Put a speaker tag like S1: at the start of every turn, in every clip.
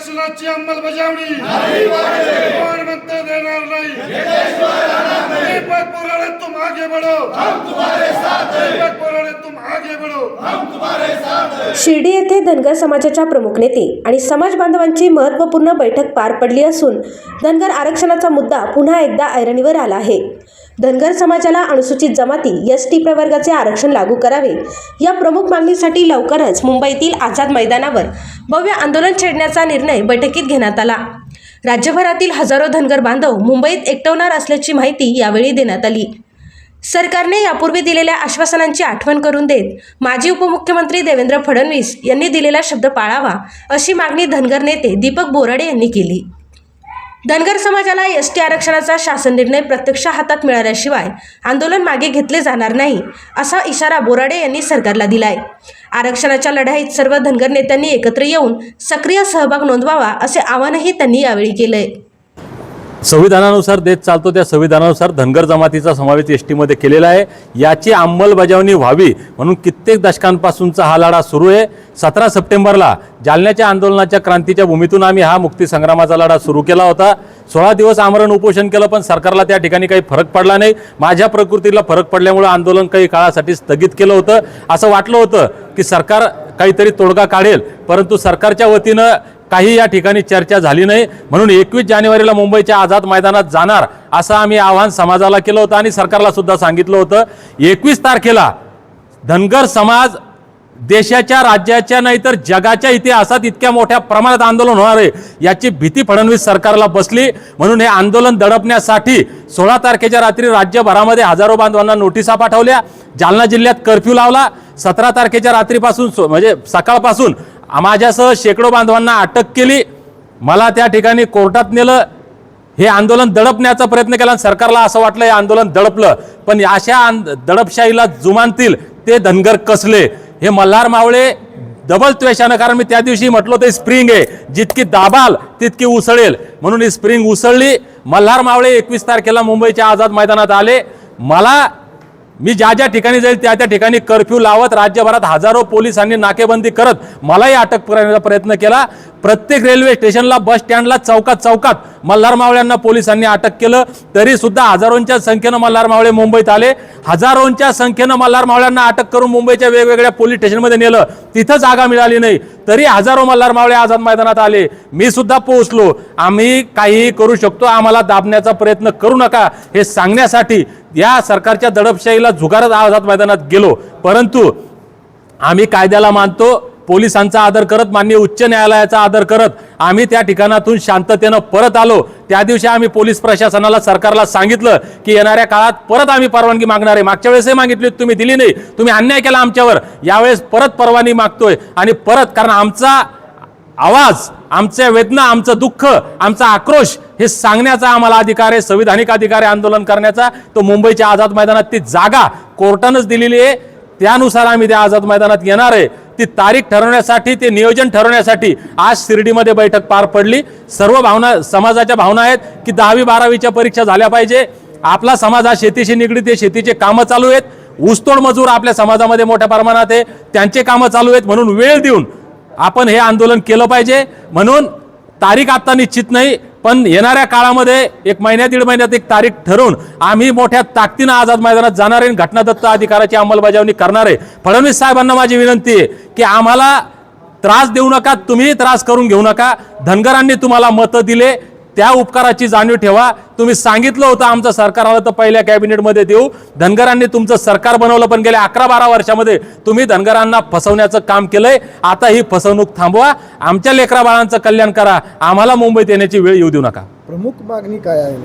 S1: आरक्षणाची अंमलबजावणी कोण म्हणते देणार नाही। दीपक बोराडे तुम आगे बढ़ो, हम तुम्हारे साथ हैं। दीपक बोराडे तुम आगे बढ़ो, हम तुम्हारे साथ हैं।
S2: शिर्डी येथे धनगर समाजाच्या प्रमुख नेते आणि समाज बांधवांची महत्त्वपूर्ण बैठक पार पडली असून धनगर आरक्षणाचा मुद्दा पुन्हा एकदा ऐरणीवर आला आहे। धनगर समाजाला अनुसूचित जमाती एसटी प्रवर्गाचे आरक्षण लागू करावे या प्रमुख मागणीसाठी लवकरच मुंबईतील आझाद मैदानावर भव्य आंदोलन छेडण्याचा निर्णय बैठकीत घेण्यात आला। राज्यभरातील हजारो धनगर बांधव मुंबईत एकवटणार असल्याची माहिती यावेळी देण्यात आली। सरकारने यापूर्वी दिलेल्या आश्वासनांची आठवण करून देत माजी उपमुख्यमंत्री देवेंद्र फडणवीस यांनी दिलेला शब्द पाळावा अशी मागणी धनगर नेते दीपक बोराडे यांनी केली। धनगर समाजाला एसटी आरक्षणाचा शासन निर्णय प्रत्यक्ष हातात मिळाल्याशिवाय आंदोलन मागे घेतले जाणार नाही असा इशारा बोराडे यांनी सरकारला दिलाय। आरक्षणाच्या लढाईत सर्व धनगर नेत्यांनी एकत्र येऊन सक्रिय सहभाग नोंदवावा असे आवाहनही त्यांनी यावेळी केले।
S3: संविधानानुसार देश चालतो त्या संविधानानुसार धनगर जमातीचा समावेश एसटीमध्ये केलेला आहे। याची अंमलबजावणी व्हावी म्हणून कित्येक दशकांपासूनचा हा लढा सुरू आहे। 17 सप्टेंबरला जालन्याच्या आंदोलनाच्या क्रांतीच्या भूमीतून आम्ही हा मुक्ती संग्रामाचा लढा सुरू केला होता। 16 दिवस आमरण उपोषण केलं पण सरकारला त्या ठिकाणी काही फरक पडला नाही। माझ्या प्रकृतीला फरक पडल्यामुळे आंदोलन काही काळासाठी स्थगित केलं होतं। असं वाटलं होतं की सरकार काहीतरी तोडगा काढेल, परंतु सरकारच्या वतीनं काही या ठिकाणी चर्चा झाली नाही। म्हणून 21 जानेवारीला मुंबईच्या आझाद मैदानात जाणार असं आम्ही आवाहन समाजाला केलं होतं आणि सरकारला सुद्धा सांगितलं होतं। 21 तारखेला धनगर समाज देशाच्या राज्याच्या नाही तर जगाच्या इतिहासात इतक्या मोठ्या प्रमाणात आंदोलन होणार आहे याची भीती फडणवीस सरकारला बसली। म्हणून हे आंदोलन दडपण्यासाठी 16 तारखेच्या रात्री राज्यभरामध्ये हजारो बांधवांना नोटिसा पाठवल्या, जालना जिल्ह्यात कर्फ्यू लावला। 17 तारखेच्या रात्रीपासून म्हणजे सकाळपासून माझ्यासह शेकडो बांधवांना अटक केली। मला त्या ठिकाणी कोर्टात नेलं। हे आंदोलन दडपण्याचा प्रयत्न केला। सरकारला असं वाटलं हे आंदोलन दडपलं, पण अशा दडपशाहीला जुमानतील ते धनगर कसले। हे मल्हार मावळे डबल त्वेषानं, कारण मी त्या दिवशी म्हटलं ते स्प्रिंग आहे, जितकी दाबाल तितकी उसळेल, म्हणून ही स्प्रिंग उसळली। मल्हार मावळे 21 तारखेला मुंबईच्या आझाद मैदानात आले। मी ज्या ज्या ठिकाणी जाईल त्या त्या ठिकाणी कर्फ्यू लावत राज्यभरात हजारो पोलिसांनी नाकेबंदी करत मलाही अटक करण्याचा प्रयत्न केला। प्रत्येक रेल्वे स्टेशनला, बस स्टँडला, चौकात मल्हार मावळ्यांना पोलिसांनी अटक केलं। तरी सुद्धा हजारोंच्या संख्येनं मल्हार मावळे मुंबईत आले। हजारोंच्या संख्येनं मल्हार मावळ्यांना अटक करून मुंबईच्या वेगवेगळ्या पोलीस स्टेशनमध्ये नेलं, तिथं जागा मिळाली नाही तरी हजारो मल्हार मावळे आझाद मैदानात आले। मी सुद्धा पोहोचलो। आम्ही काही करू शकतो, आम्हाला दाबण्याचा प्रयत्न करू नका हे सांगण्यासाठी या सरकारच्या दडपशाहीला झुगारत आझाद मैदानात गेलो। परंतु आम्ही कायद्याला मानतो, पोलिसांचा आदर करत, माननीय उच्च न्यायालयाचा आदर करत आम्ही त्या ठिकाणातून शांततेनं परत आलो। त्या दिवशी आम्ही पोलीस प्रशासनाला, सरकारला सांगितलं की येणाऱ्या काळात परत आम्ही परवानगी मागणार आहे। मागच्या वेळेसही मागितली, तुम्ही दिली नाही, तुम्ही अन्याय केला आमच्यावर। यावेळेस परत परवानगी मागतोय आणि परत, कारण आमचा आवाज, आमच्या वेदना, आमचं दुःख, आमचा आक्रोश हे सांगण्याचा आम्हाला अधिकार आहे, संविधानिक अधिकार आहे आंदोलन करण्याचा। तो मुंबईच्या आझाद मैदानात ती जागा कोर्टानंच दिलेली आहे, त्यानुसार आम्ही त्या आझाद मैदानात येणार आहे। ती तारीख ठरवण्यासाठी, ते नियोजन ठरवण्यासाठी आज शिर्डीमध्ये बैठक पार पडली। सर्व भावना, समाजाच्या भावना आहेत की 10वी 12वीच्या परीक्षा झाल्या पाहिजे। आपला समाज हा शेतीशी निगडीत आहे, शेतीचे कामं चालू आहेत, ऊसतोड मजूर आपल्या समाजामध्ये मोठ्या प्रमाणात आहे, त्यांचे कामं चालू आहेत। म्हणून वेळ देऊन आपण हे आंदोलन केलं पाहिजे। म्हणून तारीख आता निश्चित नाही, पण येणाऱ्या काळामध्ये 1 महिन्यात 1.5 महिन्यात एक तारीख ठरवून आम्ही मोठ्या ताकदीनं आझाद मैदानात जाणार आहे, घटनादत्त अधिकाराची अंमलबजावणी करणार आहे। फडणवीस साहेबांना माझी विनंती आहे की आम्हाला त्रास देऊ नका, तुम्ही त्रास करून घेऊ नका। धनगरांनी तुम्हाला मतं दिले, त्या उपकाराची जाणीव ठेवा। तुम्ही सांगितलं होतं आमचं सरकार आलं तर पहिल्या कॅबिनेटमध्ये देऊ। धनगरांनी तुमचं सरकार बनवलं, पण गेल्या 11-12 वर्षामध्ये तुम्ही धनगरांना फसवण्याचं काम केलंय। आता ही फसवणूक थांबवा, आमच्या लेकरा बाळांचं कल्याण करा, आम्हाला मुंबईत येण्याची वेळ येऊ देऊ नका।
S4: प्रमुख मागणी काय आहे?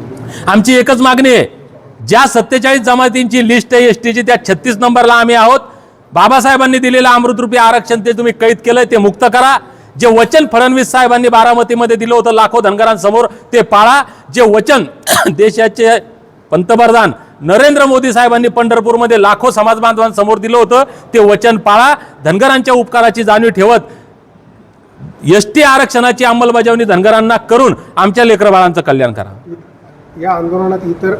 S3: आमची एकच मागणी आहे, ज्या 47 जमातींची लिस्ट आहे एसटीची, त्या 36 नंबरला आम्ही आहोत। बाबासाहेबांनी दिलेलं अमृतरूपी आरक्षण ते तुम्ही कैद केलंय, ते मुक्त करा। जे वचन फडणवीस साहेबांनी बारामतीमध्ये दिलं होतं लाखो धनगरांसमोर, ते पाळा। जे वचन देशाचे पंतप्रधान नरेंद्र मोदी साहेबांनी पंढरपूरमध्ये लाखो समाज बांधवांसमोर दिलं होतं, ते वचन पाळा। धनगरांच्या उपकाराची जाणीव ठेवत एसटी आरक्षणाची अंमलबजावणी धनगरांना करून आमच्या लेकरबाळांचं कल्याण करा।
S4: या आंदोलनात इतर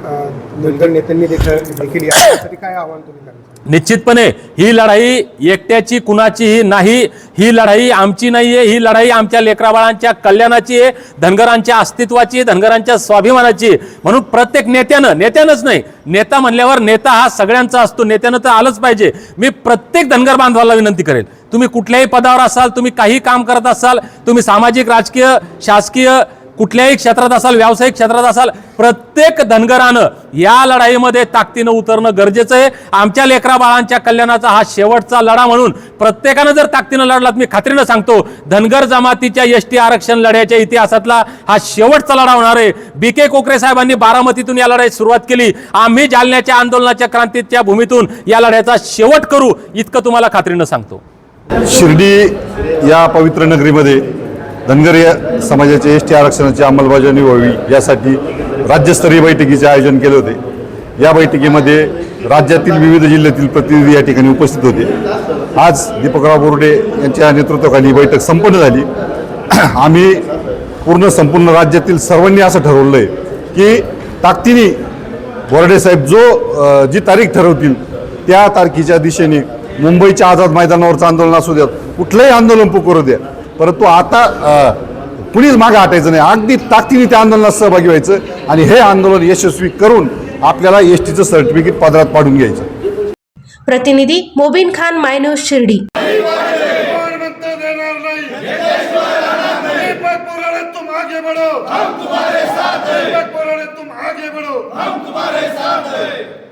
S4: धनगर नेत्यांनी देखील यासाठी काय आव्हान तुम्ही कराल?
S3: निश्चितपणे ही लढाई एकट्याची कुणाचीही नाही, ही लढाई आमची नाहीये, ही लढाई आमच्या लेकराबाळांच्या कल्याणाची आहे, धनगरांच्या अस्तित्वाची, धनगरांच्या स्वाभिमानाची. म्हणून प्रत्येक नेत्यानंच नाही, नेता म्हणल्यावर नेता हा सगळ्यांचा असतो, नेत्यानं तर आलंच पाहिजे. मी प्रत्येक धनगर बांधवाला विनंती करेल, तुम्ही कुठल्याही पदावर असाल, तुम्ही काही काम करत असाल, तुम्ही सामाजिक, राजकीय, शासकीय कुठल्याही क्षेत्रात असाल, व्यावसायिक क्षेत्रात असाल, प्रत्येक धनगरानं या लढाईमध्ये ताकदीनं उतरणं गरजेचं आहे. आमच्या लेकरा बाळांच्या कल्याणाचा हा शेवटचा लढा म्हणून प्रत्येकानं जर ताकदीनं लढलात, मी खात्रीनं सांगतो, धनगर जमातीच्या एसटी आरक्षण लढ्याच्या इतिहासातला हा शेवटचा लढा होणार आहे. BK कोकरे साहेबांनी बारामतीतून या लढाईत सुरुवात केली, आम्ही जालन्याच्या आंदोलनाच्या क्रांतीच्या भूमीतून या लढ्याचा शेवट करू, इतकं तुम्हाला खात्रीनं सांगतो.
S5: शिर्डी या पवित्र नगरीमध्ये धनगर या समाजाच्या एसटी आरक्षणाची अंमलबजावणी व्हावी यासाठी राज्यस्तरीय बैठकीचे आयोजन केले होते. या बैठकीमध्ये राज्यातील विविध जिल्ह्यातील प्रतिनिधी या ठिकाणी उपस्थित होते. आज दीपकराव बोर्डे यांच्या नेतृत्वाखाली बैठक संपन्न झाली. आम्ही संपूर्ण राज्यातील सर्वांनी असं ठरवलं आहे की ताकदीने बोर्डे साहेब जी तारीख ठरवतील त्या तारखेच्या दिशेने मुंबईच्या आझाद मैदानावरचं आंदोलन असू द्या, कुठलंही आंदोलन पुकारू द्या, परंतु आता कुणीच मागे हटायचं नाही. अगदी ताकदीने त्या आंदोलनात सहभागी व्हायचं आणि हे आंदोलन यशस्वी करून आपल्याला एसटीचं सर्टिफिकेट पदरात पाडून घ्यायचं.
S2: प्रतिनिधी मोबिन खान, माय न्यूज, शिर्डी.
S1: मानवता देणार नाही. दीपक बोराडे तुम आगे बढ़ो, हम तुम्हारे साथ हैं. दीपक बोराडे तुम आगे बढ़ो, हम तुम्हारे साथ हैं.